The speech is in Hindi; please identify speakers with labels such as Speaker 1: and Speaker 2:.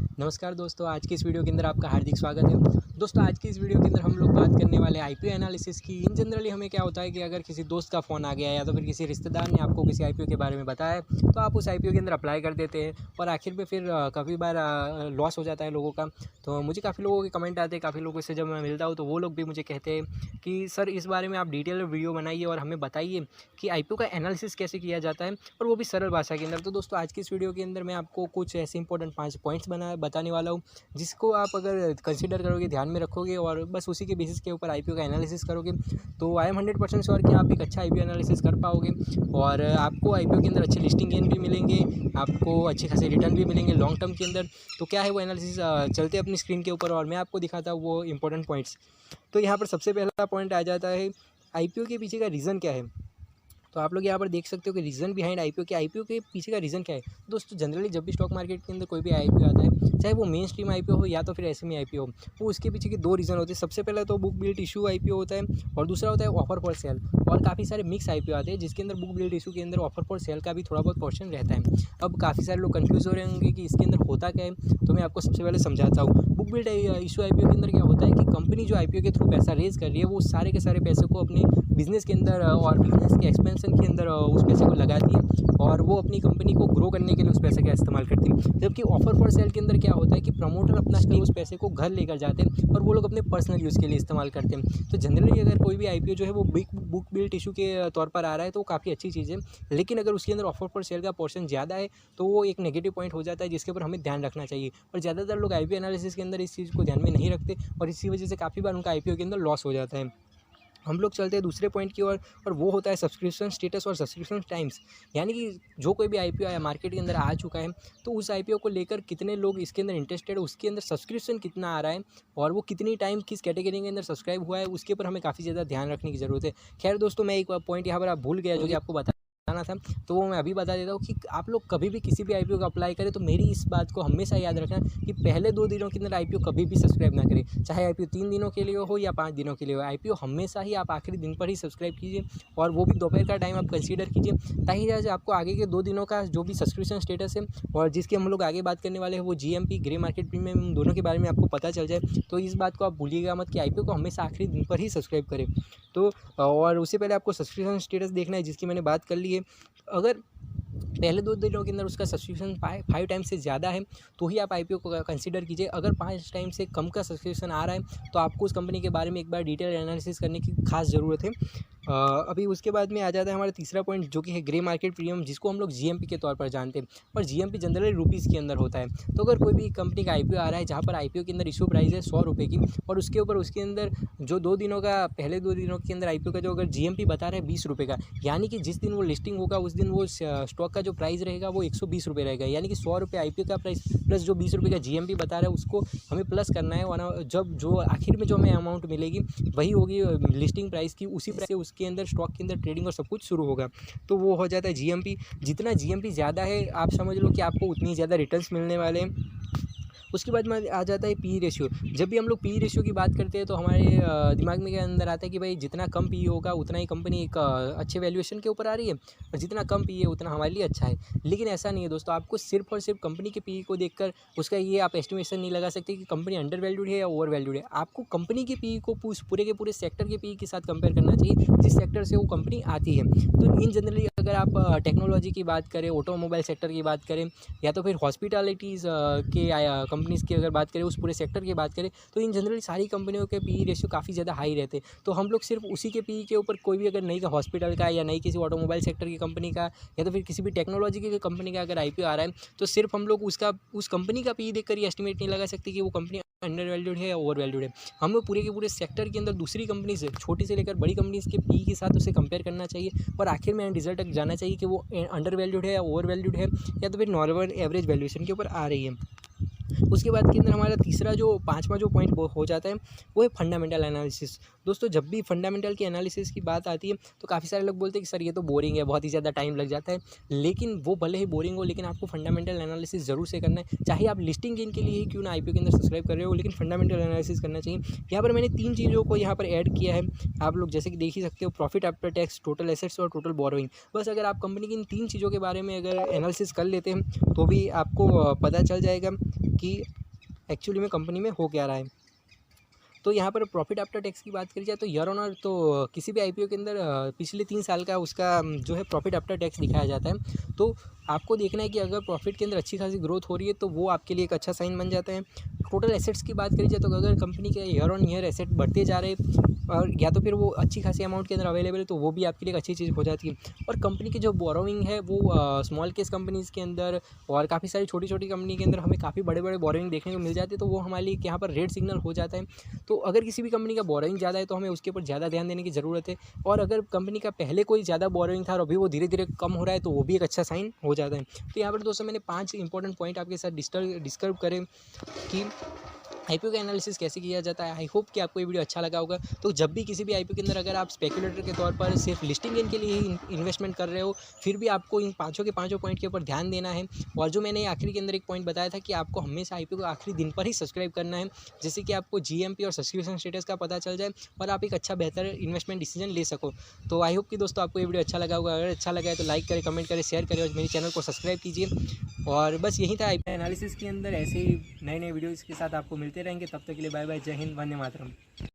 Speaker 1: नमस्कार दोस्तों, आज की इस वीडियो के अंदर आपका हार्दिक स्वागत है। दोस्तों, आज की इस वीडियो के अंदर हम लोग बात करने वाले हैं आईपीओ एनालिसिस की। इन जनरली हमें क्या होता है कि अगर किसी दोस्त का फ़ोन आ गया या तो फिर किसी रिश्तेदार ने आपको किसी आईपीओ के बारे में बताया है, तो आप उस आईपीओ के अंदर अप्लाई कर देते हैं और आखिर में फिर काफ़ी बार लॉस हो जाता है लोगों का। तो मुझे काफ़ी लोगों के कमेंट आते हैं, काफ़ी लोगों से जब मैं मिलता हूँ तो वो लोग भी मुझे कहते हैं कि सर इस बारे में आप डिटेल वीडियो बनाइए और हमें बताइए कि आईपीओ का एनालिसिस कैसे किया जाता है और वो भी सरल भाषा के अंदर। तो दोस्तों, आज की इस वीडियो के अंदर मैं आपको कुछ ऐसे इंपॉर्टेंट 5 पॉइंट्स बताने वाला हूँ, जिसको आप अगर कंसीडर करोगे, ध्यान में रखोगे और बस उसी के बेसिस के ऊपर आईपीओ का एनालिसिस करोगे, तो आई एम 100% श्योर कि आप एक अच्छा आईपीओ एनालिसिस कर पाओगे और आपको आईपीओ के अंदर अच्छे लिस्टिंग गेन भी मिलेंगे, आपको अच्छे खासे रिटर्न भी मिलेंगे लॉन्ग टर्म के अंदर। तो क्या है वो एनालिसिस, चलते अपनी स्क्रीन के ऊपर और मैं आपको दिखाता हूँ वो इंपॉर्टेंट पॉइंट्स। तो यहाँ पर सबसे पहला पॉइंट आ जाता है आईपीओ के पीछे का रीज़न क्या है। तो आप लोग यहाँ पर देख सकते हो कि रीज़न बिहाइंड आईपीओ के पीछे का रीज़न क्या है। दोस्तों, जनरली जब भी स्टॉक मार्केट के अंदर कोई भी आईपीओ आता है, चाहे वो मेन स्ट्रीम आईपीओ हो या तो फिर एसएमई आईपीओ हो, वो उसके पीछे के 2 रीज़न होते हैं। सबसे पहला तो बुक बिल्ड इशू आईपीओ होता है और दूसरा होता है ऑफर फॉर सेल। और काफ़ी सारे मिक्स आईपीओ आते हैं जिसके अंदर बुक बिल्ड इशू के अंदर ऑफर फॉर सेल का भी थोड़ा बहुत पोर्शन रहता है। अब काफ़ी सारे लोग कन्फ्यूज़ हो रहे होंगे कि इसके अंदर होता क्या है, तो मैं आपको सबसे पहले समझाता हूँ। बुक बिल्ड इशू आईपीओ के अंदर क्या होता है कि कंपनी जो आईपीओ के थ्रू पैसा रेज़ कर रही है, वो सारे के सारे पैसे को अपने बिज़नेस के अंदर और बिज़नेस के एक्सपेंशन के अंदर उस पैसे को लगाती है और वो अपनी कंपनी को ग्रो करने के लिए उस पैसे का इस्तेमाल करती है। जबकि ऑफर फॉर सेल के अंदर क्या होता है कि प्रमोटर अपना उस पैसे को घर लेकर जाते हैं और वो लोग अपने पर्सनल यूज़ के लिए इस्तेमाल करते हैं। तो जनरली अगर कोई भी आईपीओ जो है वो बिग बुक बिल्ड इशू के तौर पर आ रहा है तो वो काफ़ी अच्छी चीज़ है, लेकिन अगर उसके अंदर ऑफर फॉर सेल का पोर्शन ज़्यादा है तो वो एक नेगेटिव पॉइंट हो जाता है जिसके ऊपर हमें ध्यान रखना चाहिए। और ज़्यादातर लोग आईपीओ एनालिसिस के अंदर इस चीज़ को ध्यान में नहीं रखते और इसी वजह से काफ़ी बार उनका आईपीओ के अंदर लॉस हो जाता है। हम लोग चलते हैं दूसरे पॉइंट की ओर और वो होता है सब्सक्रिप्शन स्टेटस और सब्सक्रिप्शन टाइम्स। यानी कि जो कोई भी आईपीओ आया मार्केट के अंदर आ चुका है, तो उस आईपीओ को लेकर कितने लोग इसके अंदर इंटरेस्टेड है, उसके अंदर सब्सक्रिप्शन कितना आ रहा है और वो कितनी टाइम किस कैटेगरी के अंदर सब्सक्राइब हुआ है, उसके ऊपर हमें काफ़ी ज़्यादा ध्यान रखने की ज़रूरत है। खैर दोस्तों, मैं एक पॉइंट यहाँ पर आप भूल गया जो कि आपको बताना था, तो वो मैं अभी बता देता हूँ कि आप लोग कभी भी किसी भी आईपीओ को अप्लाई करें तो मेरी इस बात को हमेशा याद रखना कि पहले 2 दिनों के अंदर आईपीओ कभी भी सब्सक्राइब ना करें। चाहे आईपीओ 3 दिनों के लिए हो या 5 दिनों के लिए हो, आईपीओ हमेशा ही आप आखिरी दिन पर ही सब्सक्राइब कीजिए और वो भी दोपहर का टाइम आप कंसीडर कीजिए, ताकि आज आपको आगे के 2 दिनों का जो भी सब्सक्रिप्शन स्टेटस है और जिसकी हम लोग आगे बात करने वाले हैं वो जीएमपी ग्रे मार्केट प्रीमियम दोनों के बारे में आपको पता चल जाए। तो इस बात को आप भूलिएगा मत कि आईपीओ को हमेशा आखिरी दिन पर ही सब्सक्राइब करें। तो और उससे पहले आपको सब्सक्रिप्शन स्टेटस देखना है जिसकी मैंने बात कर ली है। अगर पहले 2 दिनों के अंदर उसका सब्सक्रिप्शन 5 टाइम से ज़्यादा है तो ही आप आईपीओ को कंसीडर कीजिए। अगर 5 टाइम से कम का सब्सक्रिप्शन आ रहा है तो आपको उस कंपनी के बारे में एक बार डिटेल एनालिसिस करने की खास ज़रूरत है। अभी उसके बाद में आ जाता है हमारा तीसरा पॉइंट जो कि है ग्रे मार्केट प्रीमियम, जिसको हम लोग जीएमपी के तौर पर जानते हैं और जीएमपी जनरली रुपीज़ के अंदर होता है। तो अगर कोई भी कंपनी का आईपीओ आ रहा है जहाँ पर आईपीओ के अंदर इशू प्राइस है 100 रुपये की और उसके ऊपर उसके अंदर जो 2 दिनों का पहले 2 दिनों के अंदर आईपीओ का जो अगर जीएमपी बता रहा है 20 रुपये का, यानी कि जिस दिन वो लिस्टिंग होगा उस दिन वो स्टॉक का जो प्राइस रहेगा वो 120 रुपये रहेगा। यानी कि 100 रुपये आईपीओ का प्राइस प्लस जो 20 रुपये का जीएमपी बता रहा है उसको हमें प्लस करना है, वरना जब जो आखिर में जो हमें अमाउंट मिलेगी वही होगी लिस्टिंग प्राइस की, उसी प्राइस से उसके अंदर स्टॉक के अंदर ट्रेडिंग और सब कुछ शुरू होगा। तो वो हो जाता है जीएमपी। जितना जीएमपी ज़्यादा है आप समझ लो कि आपको उतनी ज़्यादा रिटर्न्स मिलने वाले हैं। उसके बाद में आ जाता है पी रेशियो। जब भी हम लोग पी रेशियो की बात करते हैं तो हमारे दिमाग में के अंदर आता है कि भाई जितना कम पी होगा उतना ही कंपनी एक अच्छे वैल्यूएशन के ऊपर आ रही है और जितना कम पी है उतना हमारे लिए अच्छा है। लेकिन ऐसा नहीं है दोस्तों, आपको सिर्फ और सिर्फ कंपनी के पी को देखकर उसका ये आप एस्टिमेशन नहीं लगा सकते कि कंपनी अंडर वैल्यूड है या ओवर वैल्यूड है। आपको कंपनी के पी को पूरे के पूरे सेक्टर के पी के साथ कंपेयर करना चाहिए जिस सेक्टर से वो कंपनी आती है। तो इन जनरली अगर आप टेक्नोलॉजी की बात करें, ऑटोमोबाइल सेक्टर की बात करें या तो फिर हॉस्पिटैलिटीज़ के कंपनीज़ की अगर बात करें, उस पूरे सेक्टर की बात करें, तो इन जनरली सारी कंपनियों के पीई रेशियो काफ़ी ज़्यादा हाई रहते हैं। तो हम लोग सिर्फ उसी के पीई के ऊपर कोई भी अगर नई का हॉस्पिटल का या नई किसी ऑटोमोबाइल सेक्टर की कंपनी का या तो फिर किसी भी टेक्नोलॉजी की कंपनी का अगर आईपीओ आ रहा है तो सिर्फ हम लोग उस कंपनी का पीई देखकर ये एस्टिमेट नहीं लगा सकते कि वो कंपनी अंडर वैल्यूड है या ओवर वैल्यूड है। हमें पूरे के पूरे सेक्टर के अंदर दूसरी कंपनी से, छोटी से लेकर बड़ी कंपनीज़ के पी के साथ उसे कंपेयर करना चाहिए और आखिर में रिजल्ट तक जाना चाहिए कि वो अंडर वैल्यूड है या ओवर वैल्यूड है या तो फिर नॉर्मल एवरेज वैल्यूएशन के ऊपर आ रही है। उसके बाद के अंदर हमारा तीसरा जो 5वां जो पॉइंट हो जाता है वो है फंडामेंटल एनालिसिस। दोस्तों जब भी फंडामेंटल की एनालिसिस की बात आती है तो काफ़ी सारे लोग बोलते हैं कि सर ये तो बोरिंग है, बहुत ही ज़्यादा टाइम लग जाता है। लेकिन वो भले ही बोरिंग हो, लेकिन आपको फंडामेंटल एनालिसिस ज़रूर से करना है। चाहे आप लिस्टिंग गेन के लिए ही क्यों ना आईपीओ के अंदर सब्सक्राइब कर रहे हो, लेकिन फंडामेंटल एनालिसिस करना चाहिए। यहाँ पर मैंने 3 चीज़ों को यहाँ पर ऐड किया है। आप लोग जैसे कि देख ही सकते हो, profit after tax, total assets और टोटल बोरोइंग। बस अगर आप कंपनी की इन 3 चीज़ों के बारे में अगर एनालिसिस कर लेते हैं तो भी आपको पता चल जाएगा कि एक्चुअली में कंपनी में हो क्या रहा है। तो यहाँ पर प्रॉफिट आफ्टर टैक्स की बात करी जाए तो ईयर ऑन ईयर तो किसी भी आईपीओ के अंदर पिछले 3 साल का उसका जो है प्रॉफिट आफ्टर टैक्स दिखाया जाता है। तो आपको देखना है कि अगर प्रॉफिट के अंदर अच्छी खासी ग्रोथ हो रही है तो वो आपके लिए एक अच्छा साइन बन जाता है। टोटल एसेट्स की बात करी जाए तो अगर कंपनी के ईयर ऑन ईयर एसेट बढ़ते जा रहे हैं और या तो फिर वो अच्छी खासी अमाउंट के अंदर अवेलेबल है तो वो भी आपके लिए एक अच्छी चीज़ हो जाती है। और कंपनी की जो बोरोइंग है वो स्मॉल केस कंपनीज़ के अंदर और काफ़ी सारी छोटी छोटी कंपनी के अंदर हमें काफ़ी बड़े बड़े बोरोइंग देखने को मिल जाती है, तो वो हमारे लिए यहाँ पर रेड सिग्नल हो जाता है। तो अगर किसी भी कंपनी का बोरोइंग ज़्यादा है तो हमें उसके ऊपर ज़्यादा ध्यान देने की ज़रूरत है। और अगर कंपनी का पहले कोई ज़्यादा बोरोइंग था और अभी वो धीरे धीरे कम हो रहा है तो वो भी एक अच्छा साइन हो जाता है। तो यहाँ पर दोस्तों मैंने 5 इंपॉर्टेंट पॉइंट आपके साथ डिस्कस करे कि आईपीओ का एनालिसिस कैसे किया जाता है। आई होप कि आपको ये वीडियो अच्छा लगा होगा। तो जब भी किसी भी आईपीओ के अंदर अगर आप स्पेकुलेटर के तौर पर सिर्फ लिस्टिंग गेन के लिए ही इन्वेस्टमेंट कर रहे हो, फिर भी आपको इन पाँचों के पाँचों पॉइंट के ऊपर ध्यान देना है। और जो मैंने आखिरी के अंदर एक पॉइंट बताया था कि आपको हमेशा आईपीओ को आखिरी दिन पर ही सब्सक्राइब करना है, जिससे कि आपको जीएमपी और सब्सक्रिप्शन स्टेटस का पता चल जाए और आप एक अच्छा बेहतर इन्वेस्टमेंट डिसीजन ले सको। तो आई होप कि दोस्तों आपको ये वीडियो अच्छा लगा होगा। अगर अच्छा लगा है तो लाइक करें, कमेंट करें, शेयर करें और मेरे चैनल को सब्सक्राइब कीजिए। और बस यही था आईपीओ एनालिसिस के अंदर। ऐसे ही नए नए वीडियोज़ के साथ आपको मिलते रहेंगे। तब तक के लिए बाय बाय, जय हिंद, वंदे मातरम।